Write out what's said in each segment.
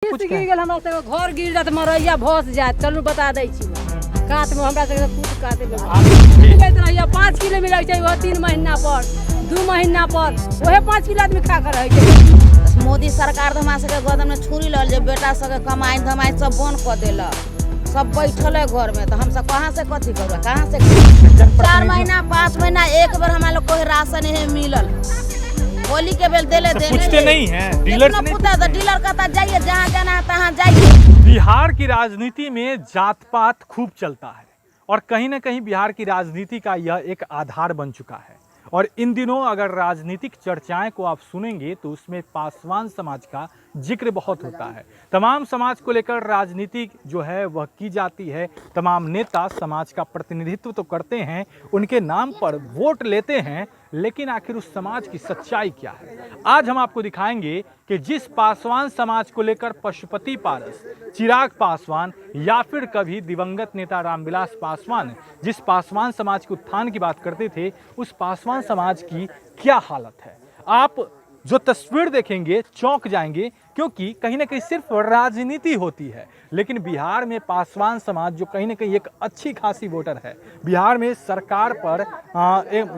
हमरा घर गिर जात मरैया भस जात चलू बता दै छी कात में हमरा से कूद काटे रहिया 5 किलो मिलै छै वो 3 महीना पर 2 महीना पर ओहे 5 किलो आदमी खा कर रहे छै। मोदी सरकार तो हमरा सबके गोदम में छुरी लल जे बेटा सबके कमाई धमाई सब बंद कर देलक, सब बैठल है घर में, तो हम सब कहाँ से कथी करबे, कहाँ से 4 महीना 5 महीना एक बार हमारे लोग को राशन है मिलल, होली के बेल देले पूछते नहीं है डीलर से नहीं, डीलर कहता जाइए जहाँ जाना है तहाँ जाइए। बिहार की राजनीति में जात पात खूब चलता है और कहीं ना कहीं बिहार की राजनीति का यह एक आधार बन चुका है। और इन दिनों अगर राजनीतिक चर्चाएं को आप सुनेंगे तो उसमें पासवान समाज का जिक्र बहुत होता है। तमाम समाज को लेकर राजनीति जो है वह की जाती है, तमाम नेता समाज का प्रतिनिधित्व तो करते हैं, उनके नाम पर वोट लेते हैं, लेकिन आखिर उस समाज की सच्चाई क्या है। आज हम आपको दिखाएंगे कि जिस पासवान समाज को लेकर पशुपति पारस, चिराग पासवान या फिर कभी दिवंगत नेता रामविलास पासवान जिस पासवान समाज के उत्थान की बात करते थे, उस पासवान समाज की क्या हालत है। आप जो तस्वीर देखेंगे चौंक जाएंगे, क्योंकि कहीं ना कहीं सिर्फ राजनीति होती है, लेकिन बिहार में पासवान समाज जो कहीं ना कहीं एक अच्छी खासी वोटर है, बिहार में सरकार पर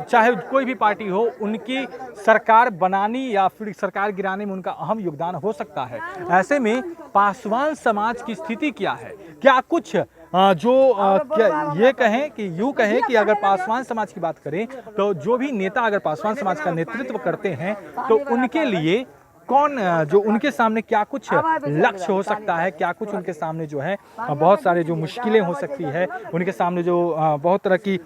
चाहे कोई भी पार्टी हो, उनकी सरकार बनानी या फिर सरकार गिराने में उनका अहम योगदान हो सकता है। ऐसे में पासवान समाज की स्थिति क्या है, क्या कुछ क्या ये कहें कि यूँ कहें कि अगर पासवान समाज की बात करें तो जो भी नेता अगर पासवान समाज का नेतृत्व करते हैं तो उनके लिए कौन जो उनके सामने क्या कुछ लक्ष्य हो सकता है, क्या कुछ उनके सामने जो है बहुत सारे जो मुश्किलें हो सकती है, उनके सामने जो बहुत तरह की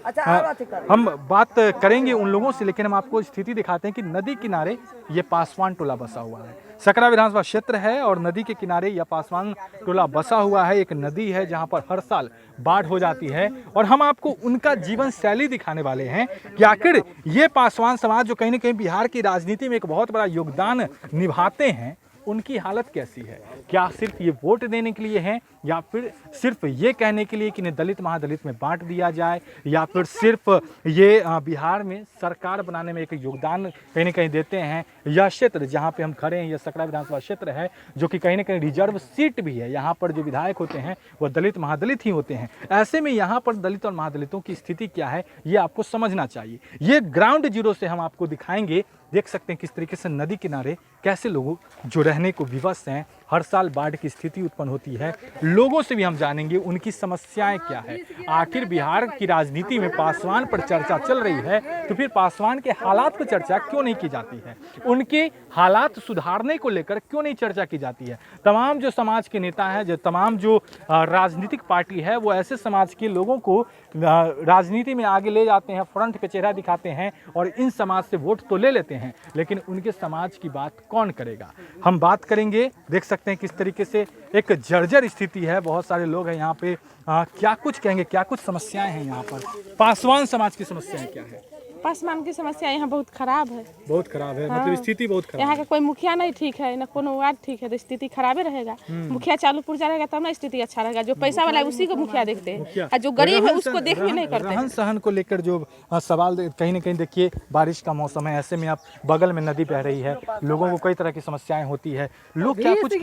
हम बात करेंगे उन लोगों से। लेकिन हम आपको स्थिति दिखाते हैं कि नदी किनारे ये पासवान टोला बसा हुआ है। सकरा विधानसभा क्षेत्र है और नदी के किनारे यह पासवान टोला बसा हुआ है। एक नदी है जहां पर हर साल बाढ़ हो जाती है और हम आपको उनका जीवन शैली दिखाने वाले हैं कि आखिर ये पासवान समाज जो कहीं ना कहीं बिहार की राजनीति में एक बहुत बड़ा योगदान निभाते हैं, उनकी हालत कैसी है। क्या सिर्फ ये वोट देने के लिए हैं या फिर सिर्फ ये कहने के लिए कि इन्हें दलित महादलित में बांट दिया जाए, या फिर सिर्फ ये बिहार में सरकार बनाने में एक योगदान कहीं ना कहीं देते हैं। यह क्षेत्र जहाँ पे हम खड़े हैं यह सकरा विधानसभा क्षेत्र है, जो कि कहीं ना कहीं रिजर्व सीट भी है। यहाँ पर जो विधायक होते हैं वह दलित महादलित ही होते हैं। ऐसे में यहाँ पर दलित और महादलितों की स्थिति क्या है ये आपको समझना चाहिए। ये ग्राउंड जीरो से हम आपको दिखाएंगे। देख सकते हैं किस तरीके से नदी किनारे कैसे लोगों जो रहने को विवश हैं, हर साल बाढ़ की स्थिति उत्पन्न होती है। लोगों से भी हम जानेंगे उनकी समस्याएं क्या है। आखिर बिहार की राजनीति में पासवान पर चर्चा चल रही है तो फिर पासवान के हालात पर चर्चा क्यों नहीं की जाती है, उनके हालात सुधारने को लेकर क्यों नहीं चर्चा की जाती है। तमाम जो समाज के नेता हैं, जो तमाम जो राजनीतिक पार्टी है, वो ऐसे समाज के लोगों को राजनीति में आगे ले जाते हैं, फ्रंट पे चेहरा दिखाते हैं और इन समाज से वोट तो ले लेते हैं, लेकिन उनके समाज की बात कौन करेगा। हम बात करेंगे। देख सकते हैं किस तरीके से एक जर्जर स्थिति है। बहुत सारे लोग हैं यहाँ पे, क्या कुछ कहेंगे, क्या कुछ समस्याएं हैं यहाँ पर। पासवान समाज की समस्याएं क्या है। पासवान की समस्या यहाँ बहुत खराब है, बहुत खराब है। मतलब स्थिति बहुत खराब। यहाँ का कोई मुखिया नहीं ठीक है, न कोनो वार्ड ठीक है, तो स्थिति खराब ही रहेगा। मुखिया चालू पुर्जा रहेगा तब ना स्थिति अच्छा रहेगा। जो पैसा वाला है उसी को मुखिया देखते हैं और जो गरीब है उसको देख भी नहीं करते। रहन सहन को लेकर जो सवाल कहीं ना कहीं देखिए, बारिश का मौसम है, ऐसे में आप बगल में नदी बह रही है, लोगों को कई तरह की समस्याएं होती है। लोग क्या कुछ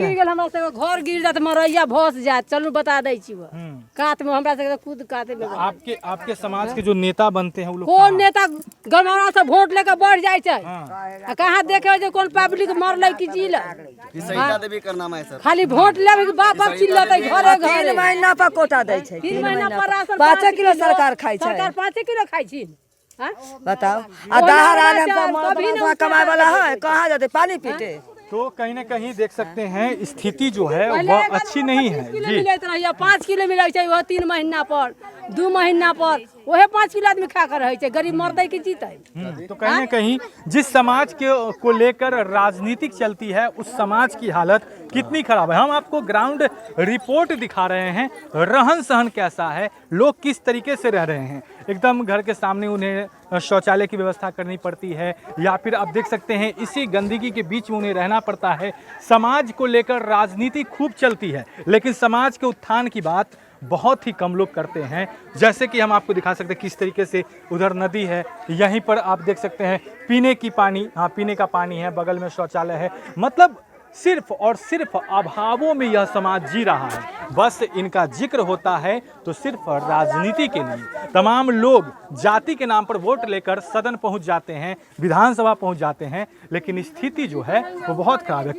घर गिर जात मरैया भस जात चलू बता दै छी कात में हमरा से कूद काटे। आपके समाज के जो नेता बनते हैं वो लोग कौन नेता गमौरा से वोट लेकर बढ़ जाए छै, कहाँ देखे जो कौन पब्लिक मरले कि जील देवी करना है सर। खाली वोट लेवे के बाप बाप चिल्लाते घरे घरे। 3 महीना पर कोटा दै छै, 3 महीना पर राशन 5 किलो सरकार खाइ छै। सरकार 5 किलो खाइ छी। बताओ आ दहार आने पर कमाए वाला है, कहाँ जाते पानी पीते। तो कहीं ना कहीं देख सकते हैं स्थिति जो है वह अच्छी नहीं है जी। 5 किलो मिलै छै वह 3 महीना पर 2 महीना पर वह 5 किलो आदमी खा कर रहे छै, गरीब मरते कि जीते। तो कहीं ना कहीं जिस समाज को लेकर राजनीतिक चलती है उस समाज की हालत कितनी खराब है। हम आपको ग्राउंड रिपोर्ट दिखा रहे हैं, रहन सहन कैसा है, लोग किस तरीके से रह रहे हैं। एकदम घर के सामने उन्हें शौचालय की व्यवस्था करनी पड़ती है, या फिर आप देख सकते हैं इसी गंदगी के बीच में उन्हें रहना पड़ता है। समाज को लेकर राजनीति खूब चलती है, लेकिन समाज के उत्थान की बात बहुत ही कम लोग करते हैं। जैसे कि हम आपको दिखा सकते हैं किस तरीके से उधर नदी है, यहीं पर आप देख सकते हैं पीने का पानी है, बगल में शौचालय है। मतलब सिर्फ और सिर्फ अभावों में यह समाज जी रहा है। बस इनका जिक्र होता है तो सिर्फ राजनीति के लिए। तमाम लोग जाति के नाम पर वोट लेकर सदन पहुंच जाते हैं, विधानसभा पहुंच जाते हैं, लेकिन स्थिति जो है वो बहुत खराब है।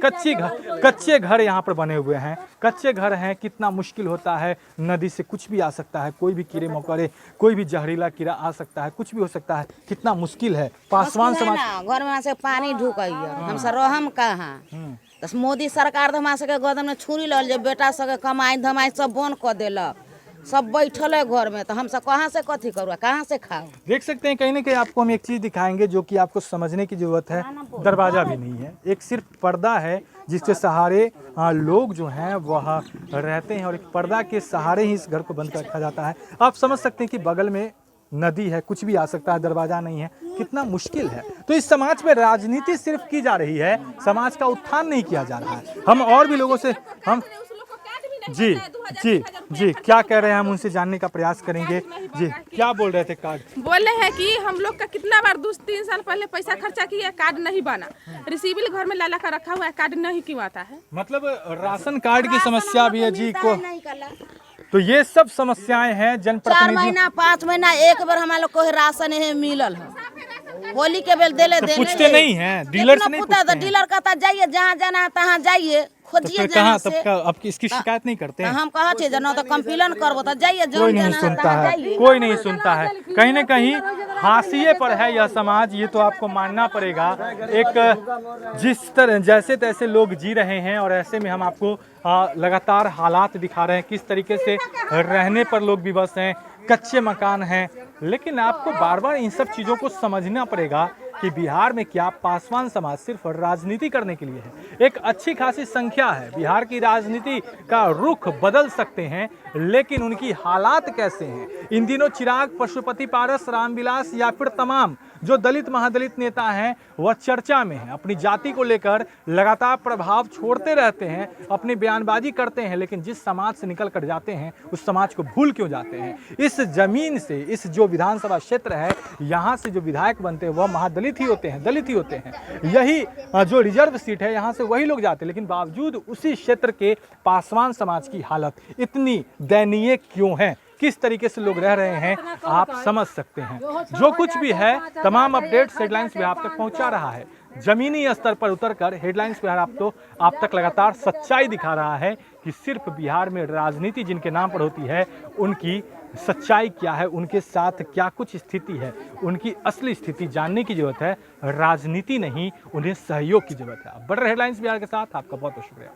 कच्चे घर यहाँ पर बने हुए हैं, कच्चे घर हैं, कितना मुश्किल होता है। नदी से कुछ भी आ सकता है, कोई भी कीड़े मकोड़े, कोई भी जहरीला कीड़ा आ सकता है, कुछ भी हो सकता है। कितना मुश्किल है। पासवान समाज घर में से पानी ढुकैया, हमसे रहम कहाँ। तो मोदी सरकार तो हमरा सबके गोदम में छुरी लल जे बेटा सबके कमाई धमाई सब बंद कर देलक, सब बैठल है घर में, तो हम सब कहाँ से कथी करूँ, कहाँ से खाओ। देख सकते हैं कहीं ना कहीं आपको हम एक चीज दिखाएंगे जो कि आपको समझने की जरूरत है। दरवाजा भी नहीं है, एक सिर्फ पर्दा है जिसके सहारे लोग जो हैं वह रहते हैं, और एक पर्दा के सहारे ही इस घर को बंद कर रखा जाता है। आप समझ सकते हैं कि बगल में नदी है, कुछ भी आ सकता है, दरवाजा नहीं है, कितना मुश्किल है। तो इस समाज में राजनीति सिर्फ की जा रही है, समाज का उत्थान नहीं किया जा रहा है। हम और भी लोगों से हम जी जी जी क्या कह रहे हैं हम उनसे जानने का प्रयास करेंगे। जी क्या बोल रहे थे? कार्ड बोल रहे हैं कि हम लोग का कितना बार 2-3 साल पहले पैसा खर्चा किया, कार्ड नहीं बना। रिसीविल घर में लाला का रखा हुआ है, कार्ड नहीं क्यों आता है? मतलब राशन कार्ड की समस्या भी है जी को। तो ये सब समस्याएं हैं 4 जनप्रतिनिधि। महीना 5 महीना एक बार हमारे लोग को राशन है मिलल है। होली के बेल देले तो देले पूछते नहीं हैं, डीलर से नहीं पूछते हैं। डीलर कहता जाइए जहाँ जाना है तहाँ जाइए, तो खोजिए फिर जहाँ कहाँ से। तब अब इसकी शिकायत नहीं करते हैं? हम कहा थे जना तो कंप्लेन करबो तो जाइए जहाँ कोई नहीं जाना है सुनता तहाँ है, जाइए। कोई नहीं सुनता है। कहीं ना कहीं हाशिए पर है यह समाज, ये तो आपको मानना पड़ेगा। एक जिस तरह जैसे तैसे लोग जी रहे हैं, और ऐसे में हम आपको लगातार हालात दिखा रहे हैं किस तरीके से रहने पर लोग विवश हैं, कच्चे मकान हैं। लेकिन आपको बार बार इन सब चीज़ों को समझना पड़ेगा कि बिहार में क्या पासवान समाज सिर्फ राजनीति करने के लिए है। एक अच्छी खासी संख्या है, बिहार की राजनीति का रुख बदल सकते हैं, लेकिन उनकी हालात कैसे हैं? इन दिनों चिराग, पशुपति पारस, रामविलास या फिर तमाम जो दलित महादलित नेता हैं वह चर्चा में हैं। अपनी जाति को लेकर लगातार प्रभाव छोड़ते रहते हैं, अपनी बयानबाजी करते हैं, लेकिन जिस समाज से निकल कर जाते हैं उस समाज को भूल क्यों जाते हैं? इस जमीन से, इस जो विधानसभा क्षेत्र है, यहाँ से जो विधायक बनते हैं वह महादलित ही होते हैं, दलित ही होते हैं। यही जो रिजर्व सीट है यहाँ से वही लोग जाते हैं, लेकिन बावजूद उसी क्षेत्र के पासवान समाज की हालत इतनी दयनीय क्यों है? किस तरीके से लोग रह रहे हैं आप समझ सकते हैं। जो कुछ भी है तमाम अपडेट्स हेडलाइंस बिहार तक पहुंचा रहा है। जमीनी स्तर पर उतरकर हेडलाइंस बिहार आप तक लगातार सच्चाई दिखा रहा है कि सिर्फ बिहार में राजनीति जिनके नाम पर होती है उनकी सच्चाई क्या है, उनके साथ क्या कुछ स्थिति है, उनकी असली स्थिति जानने की जरूरत है। राजनीति नहीं, उन्हें सहयोग की जरूरत है। बड़े हेडलाइंस बिहार के साथ आपका बहुत बहुत शुक्रिया।